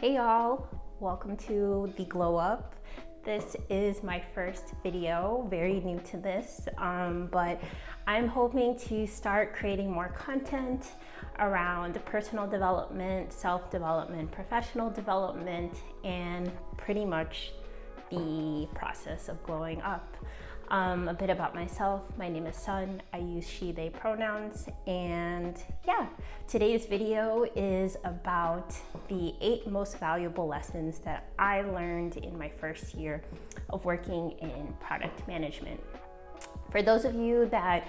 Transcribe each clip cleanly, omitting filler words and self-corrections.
Hey y'all, welcome to the Glow Up. This is my first video, very new to this, but I'm hoping to start creating more content around personal development, self-development, professional development, and pretty much the process of glowing up. A bit about myself. My name is Sun. I use she, they pronouns. And yeah, today's video is about the 8 most valuable lessons that I learned in my first year of working in product management. For those of you that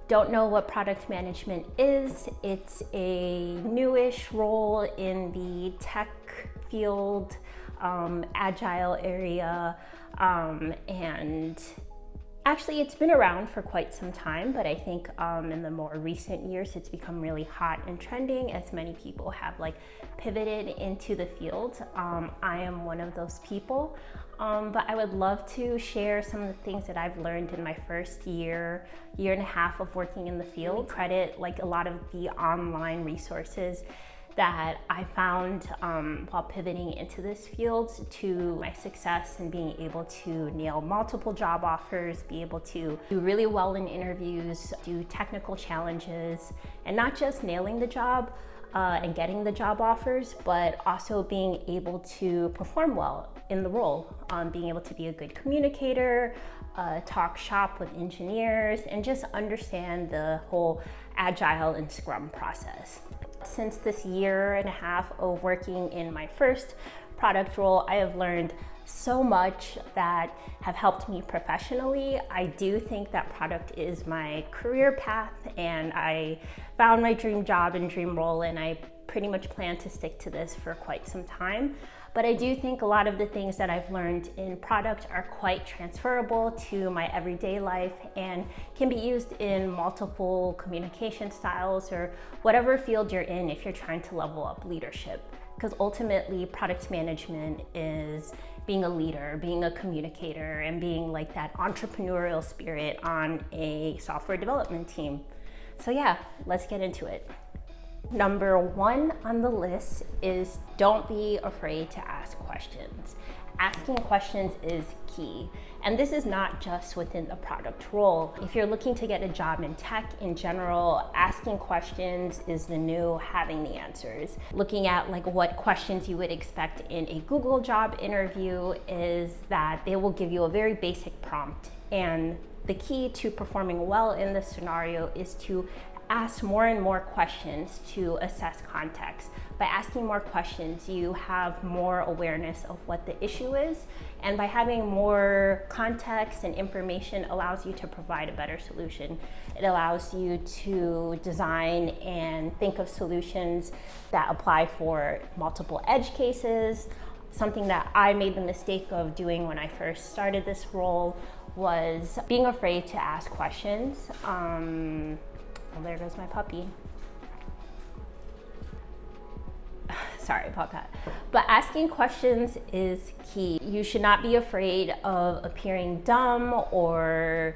don't know what product management is, it's a newish role in the tech field, agile area, and actually, it's been around for quite some time, but I think in the more recent years, it's become really hot and trending as many people have pivoted into the field. I am one of those people, but I would love to share some of the things that I've learned in my first year and a half of working in the field. Credit a lot of the online resources that I found while pivoting into this field to my success and being able to nail multiple job offers, be able to do really well in interviews, do technical challenges, and not just nailing the job and getting the job offers, but also being able to perform well in the role, being able to be a good communicator, talk shop with engineers, and just understand the whole agile and scrum process. Since this year and a half of working in my first product role, I have learned so much that have helped me professionally. I do think that product is my career path, and I found my dream job and dream role, and I pretty much plan to stick to this for quite some time. But I do think a lot of the things that I've learned in product are quite transferable to my everyday life and can be used in multiple communication styles or whatever field you're in if you're trying to level up leadership. Because ultimately, product management is being a leader, being a communicator, and being that entrepreneurial spirit on a software development team. So yeah, let's get into it. Number 1 on the list is don't be afraid to ask questions. Asking questions is key. And this is not just within the product role. If you're looking to get a job in tech in general, asking questions is the new having the answers. Looking at what questions you would expect in a Google job interview is that they will give you a very basic prompt. And the key to performing well in this scenario is to ask more and more questions to assess context. By asking more questions, you have more awareness of what the issue is, and by having more context and information allows you to provide a better solution. It allows you to design and think of solutions that apply for multiple edge cases. Something that I made the mistake of doing when I first started this role was being afraid to ask questions. Well, there goes my puppy. Sorry about that. But asking questions is key. You should not be afraid of appearing dumb or,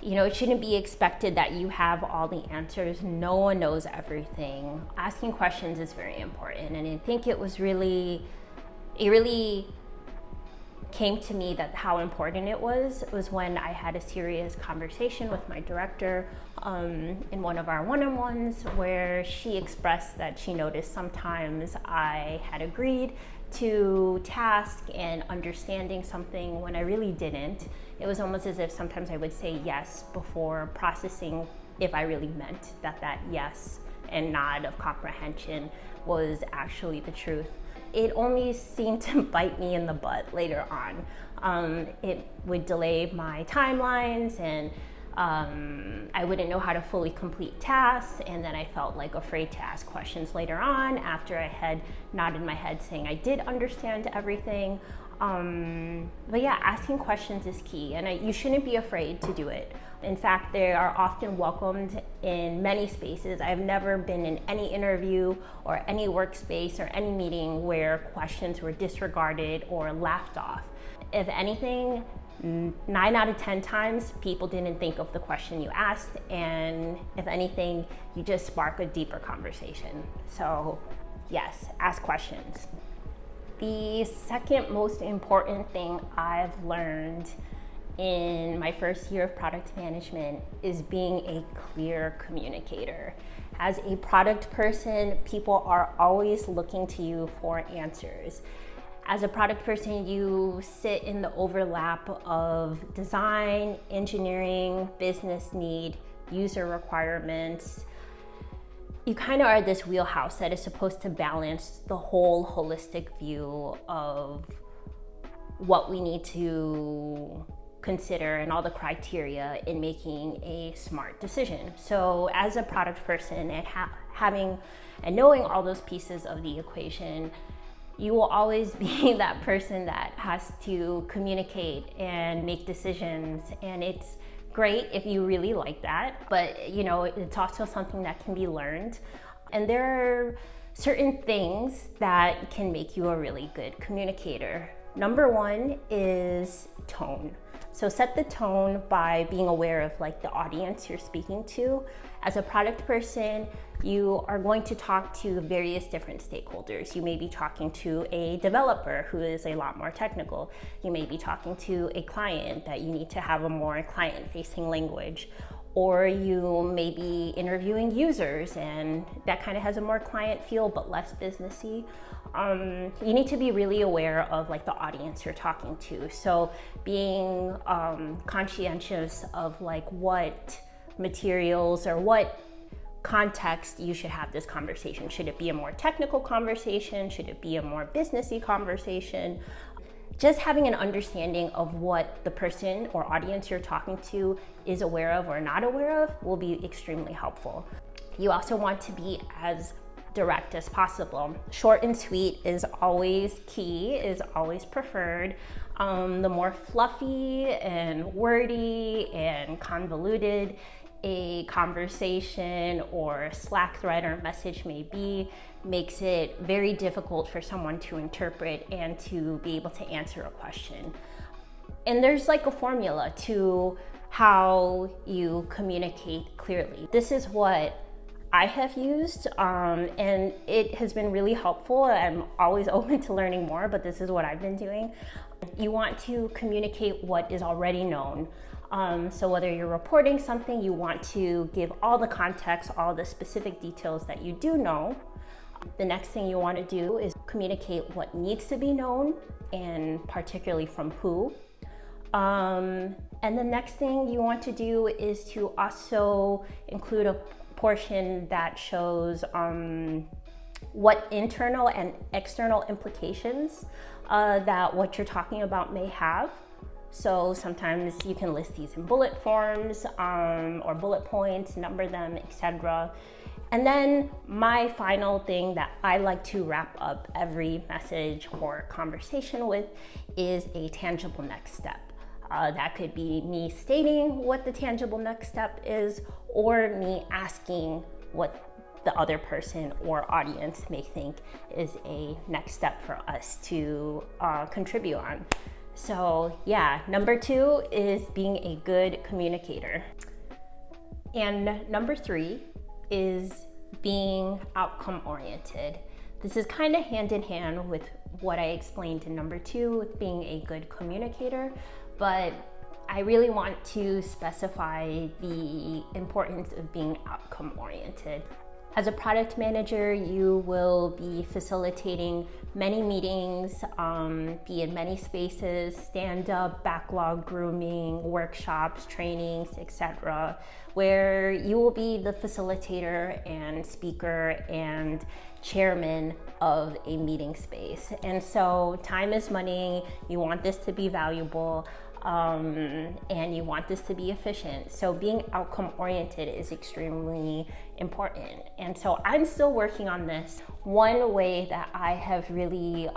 it shouldn't be expected that you have all the answers. No one knows everything. Asking questions is very important. And I think it really came to me that how important it was when I had a serious conversation with my director in one of our one-on-ones, where she expressed that she noticed sometimes I had agreed to task and understanding something when I really didn't. It was almost as if sometimes I would say yes before processing if I really meant that yes and nod of comprehension was actually the truth. It only seemed to bite me in the butt later on. It would delay my timelines, and I wouldn't know how to fully complete tasks, and then I felt afraid to ask questions later on after I had nodded my head saying I did understand everything. But yeah, asking questions is key, and you shouldn't be afraid to do it. In fact, they are often welcomed in many spaces. I've never been in any interview or any workspace or any meeting where questions were disregarded or laughed off. If anything, 9 out of 10 times, people didn't think of the question you asked, and if anything, you just spark a deeper conversation. So yes, ask questions. The second most important thing I've learned in my first year of product management is being a clear communicator. As a product person, people are always looking to you for answers. As a product person, you sit in the overlap of design, engineering, business need, user requirements. You kind of are this wheelhouse that is supposed to balance the whole holistic view of what we need to consider and all the criteria in making a smart decision. So as a product person and having and knowing all those pieces of the equation, you will always be that person that has to communicate and make decisions. And it's great if you really like that, but you know, it's also something that can be learned. And there are certain things that can make you a really good communicator. Number one is tone. So set the tone by being aware of like the audience you're speaking to. As a product person, you are going to talk to various different stakeholders. You may be talking to a developer who is a lot more technical. You may be talking to a client that you need to have a more client-facing language. Or you may be interviewing users and that kind of has a more client feel but less businessy. You need to be really aware of like the audience you're talking to. So being conscientious of like what materials or what context you should have this conversation. Should it be a more technical conversation? Should it be a more businessy conversation? Just having an understanding of what the person or audience you're talking to is aware of or not aware of will be extremely helpful. You also want to be as direct as possible. Short and sweet is always key, is always preferred. The more fluffy and wordy and convoluted a conversation or Slack thread or message may be, makes it very difficult for someone to interpret and to be able to answer a question. And there's like a formula to how you communicate clearly. This is what I have used, and it has been really helpful. I'm always open to learning more, but this is what I've been doing. You want to communicate what is already known. So whether you're reporting something, you want to give all the context, all the specific details that you do know. The next thing you want to do is communicate what needs to be known, and particularly from who. And the next thing you want to do is to also include a portion that shows what internal and external implications that what you're talking about may have. So sometimes you can list these in bullet forms or bullet points, number them, etc. And then my final thing that I like to wrap up every message or conversation with is a tangible next step. That could be me stating what the tangible next step is, or me asking what the other person or audience may think is a next step for us to contribute on. So yeah, number two is being a good communicator. And number three is being outcome oriented. This is kind of hand in hand with what I explained in number two with being a good communicator, but I really want to specify the importance of being outcome oriented. As a product manager, you will be facilitating many meetings, be in many spaces, stand-up, backlog grooming, workshops, trainings, etc., where you will be the facilitator and speaker and chairman of a meeting space. And so time is money. You want this to be valuable. And you want this to be efficient. So being outcome oriented is extremely important. And so I'm still working on this. One way that I have really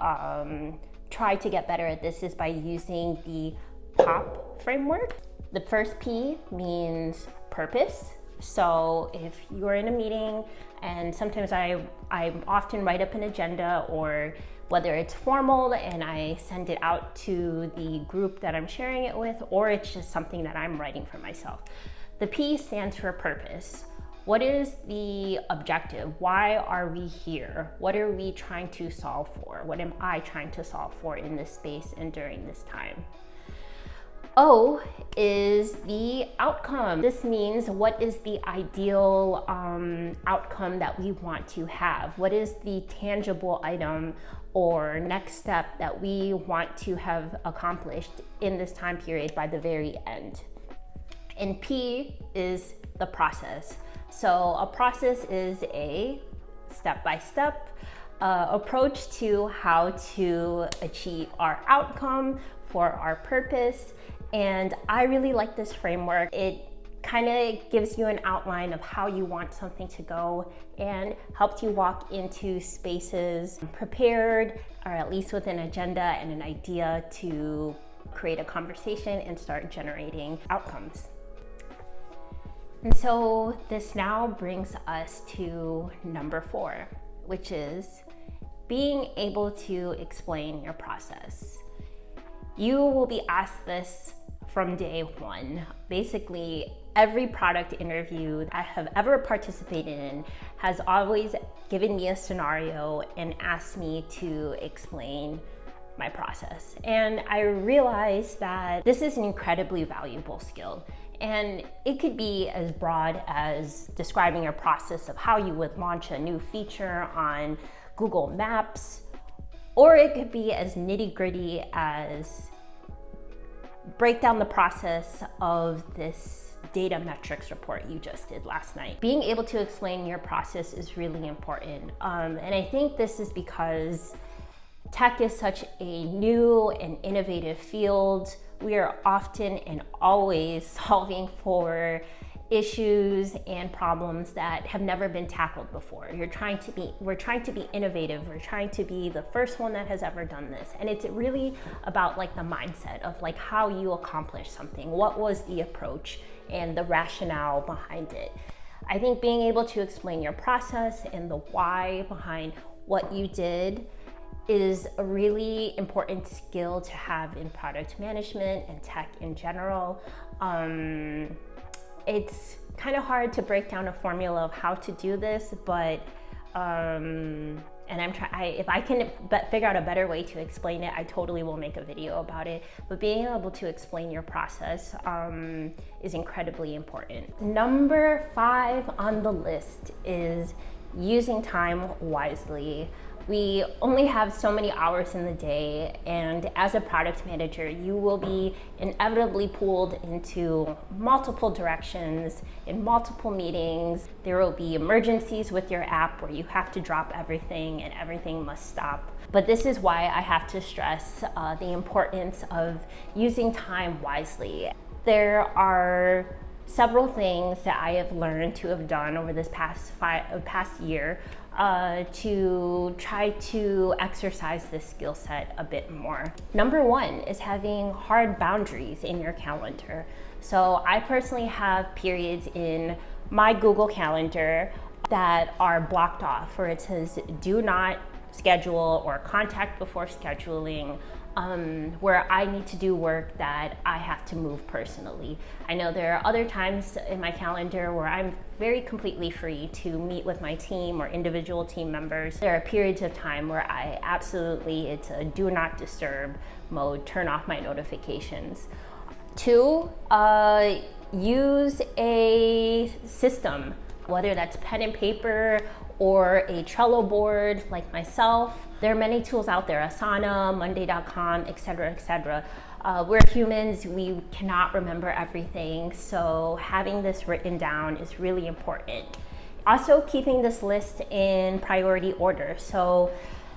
tried to get better at this is by using the POP framework. The first P means purpose. So if you're in a meeting, and sometimes I often write up an agenda, or whether it's formal and I send it out to the group that I'm sharing it with, or it's just something that I'm writing for myself. The P stands for purpose. What is the objective? Why are we here? What are we trying to solve for? What am I trying to solve for in this space and during this time? O is the outcome. This means what is the ideal outcome that we want to have? What is the tangible item or next step that we want to have accomplished in this time period by the very end? And P is the process. So a process is a step-by-step approach to how to achieve our outcome for our purpose. And I really like this framework. It kind of gives you an outline of how you want something to go and helps you walk into spaces prepared, or at least with an agenda and an idea to create a conversation and start generating outcomes. And so this now brings us to number 4, which is being able to explain your process. You will be asked this from day one. Basically, every product interview I have ever participated in has always given me a scenario and asked me to explain my process. And I realized that this is an incredibly valuable skill. And it could be as broad as describing your process of how you would launch a new feature on Google Maps, or it could be as nitty-gritty as break down the process of this data metrics report you just did last night. Being able to explain your process is really important. And I think this is because tech is such a new and innovative field. We are often and always solving for issues and problems that have never been tackled before. We're trying to be innovative. We're trying to be the first one that has ever done this. And it's really about like the mindset of like how you accomplish something. What was the approach and the rationale behind it? I think being able to explain your process and the why behind what you did is a really important skill to have in product management and tech in general. It's kind of hard to break down a formula of how to do this, but if I can figure out a better way to explain it, I totally will make a video about it. But being able to explain your process is incredibly important. Number 5 on the list is using time wisely. We only have so many hours in the day, and as a product manager, you will be inevitably pulled into multiple directions, in multiple meetings. There will be emergencies with your app where you have to drop everything and everything must stop. But this is why I have to stress the importance of using time wisely. There are several things that I have learned to have done over this past year to try to exercise this skill set a bit more. Number 1 is having hard boundaries in your calendar. So I personally have periods in my Google Calendar that are blocked off, where it says do not schedule or contact before scheduling, where I need to do work that I have to move personally. I know there are other times in my calendar where I'm very completely free to meet with my team or individual team members. There are periods of time where it's a do not disturb mode, turn off my notifications. 2, use a system, whether that's pen and paper or a Trello board like myself. There are many tools out there, Asana, Monday.com, etc. We're humans, we cannot remember everything, so having this written down is really important. Also, keeping this list in priority order. So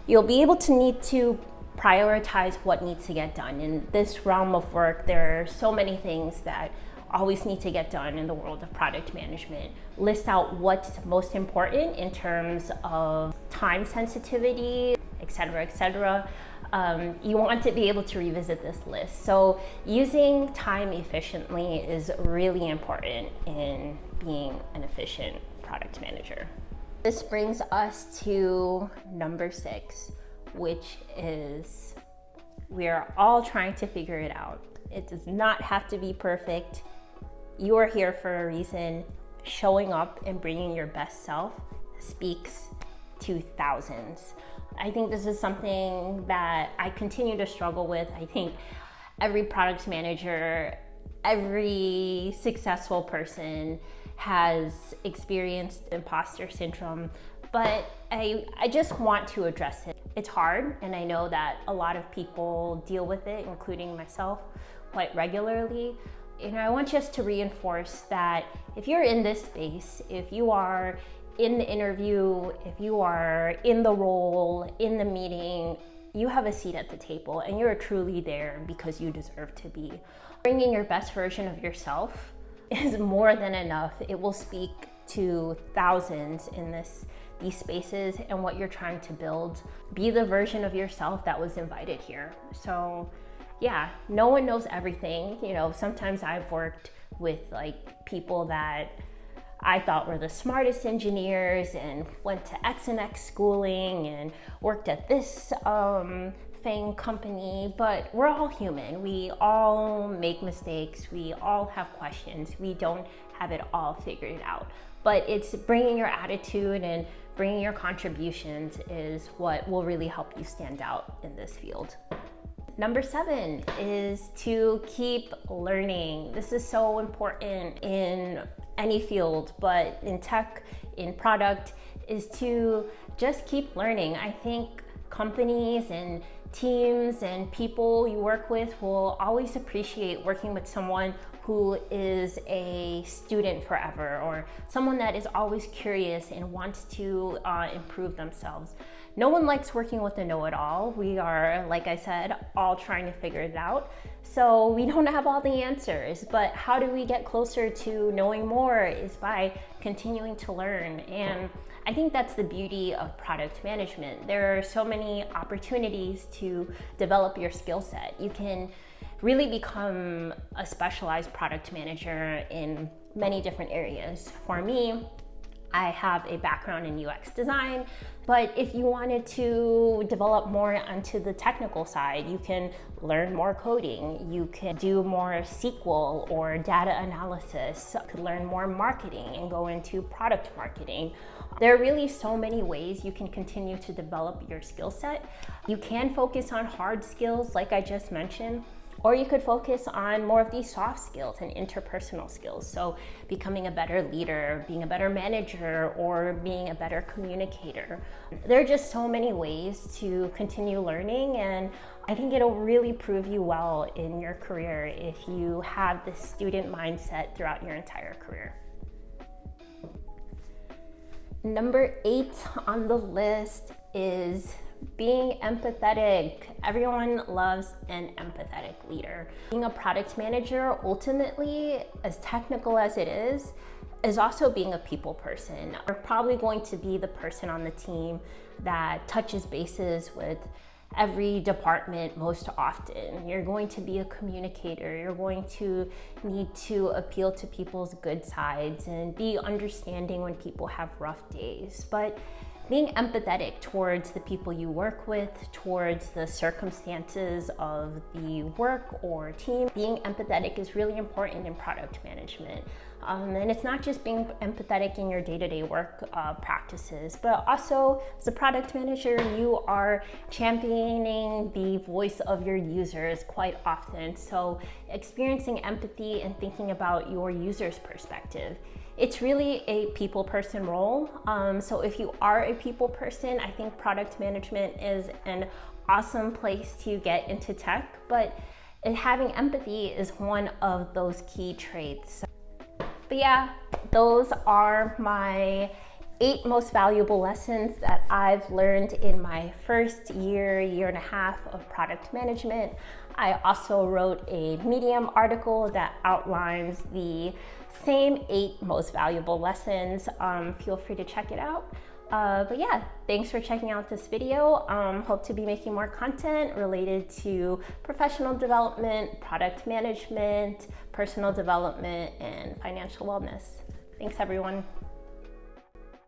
you'll be able to need to prioritize what needs to get done. In this realm of work, there are so many things that always need to get done in the world of product management. List out what's most important in terms of time sensitivity, etc. You want to be able to revisit this list. So using time efficiently is really important in being an efficient product manager. This brings us to number 6, which is we are all trying to figure it out. It does not have to be perfect. You are here for a reason. showing up and bringing your best self speaks to thousands. I think this is something that I continue to struggle with. I think every product manager, every successful person has experienced imposter syndrome, but I just want to address it. It's hard, and I know that a lot of people deal with it, including myself, quite regularly. And I want just to reinforce that if you're in this space, if you are in the interview, if you are in the role, in the meeting, you have a seat at the table and you're truly there because you deserve to be. Bringing your best version of yourself is more than enough. It will speak to thousands in these spaces and what you're trying to build. Be the version of yourself that was invited here. So yeah, no one knows everything. You know, sometimes I've worked with like people that I thought were the smartest engineers and went to X and X schooling and worked at this FANG company, but we're all human. We all make mistakes. We all have questions. We don't have it all figured out. But it's bringing your attitude and bringing your contributions is what will really help you stand out in this field. Number 7 is to keep learning. This is so important in any field, but in tech, in product, is to just keep learning. I think companies and teams and people you work with will always appreciate working with someone who is a student forever, or someone that is always curious and wants to improve themselves. No one likes working with a know-it-all. We are, like I said, all trying to figure it out. So we don't have all the answers, but how do we get closer to knowing more is by continuing to learn. And I think that's the beauty of product management. There are so many opportunities to develop your skill set. You can really become a specialized product manager in many different areas. For me, I have a background in UX design, but if you wanted to develop more onto the technical side, you can learn more coding, you can do more SQL or data analysis, you could learn more marketing and go into product marketing. There are really so many ways you can continue to develop your skill set. You can focus on hard skills like I just mentioned, or you could focus on more of these soft skills and interpersonal skills. So becoming a better leader, being a better manager, or being a better communicator. There are just so many ways to continue learning, and I think it'll really prove you well in your career if you have this student mindset throughout your entire career. Number 8 on the list is being empathetic. Everyone loves an empathetic leader. Being a product manager, ultimately, as technical as it is also being a people person. You're probably going to be the person on the team that touches bases with every department most often. You're going to be a communicator. You're going to need to appeal to people's good sides and be understanding when people have rough days. But being empathetic towards the people you work with, towards the circumstances of the work or team, being empathetic is really important in product management. And it's not just being empathetic in your day-to-day work practices, but also as a product manager, you are championing the voice of your users quite often. So experiencing empathy and thinking about your user's perspective. It's really a people person role. So if you are a people person, I think product management is an awesome place to get into tech, but having empathy is one of those key traits. But yeah, those are my 8 most valuable lessons that I've learned in my first year and a half of product management. I also wrote a Medium article that outlines the same 8 most valuable lessons. Feel free to check it out. But yeah, thanks for checking out this video. Hope to be making more content related to professional development, product management, personal development, and financial wellness. Thanks, everyone.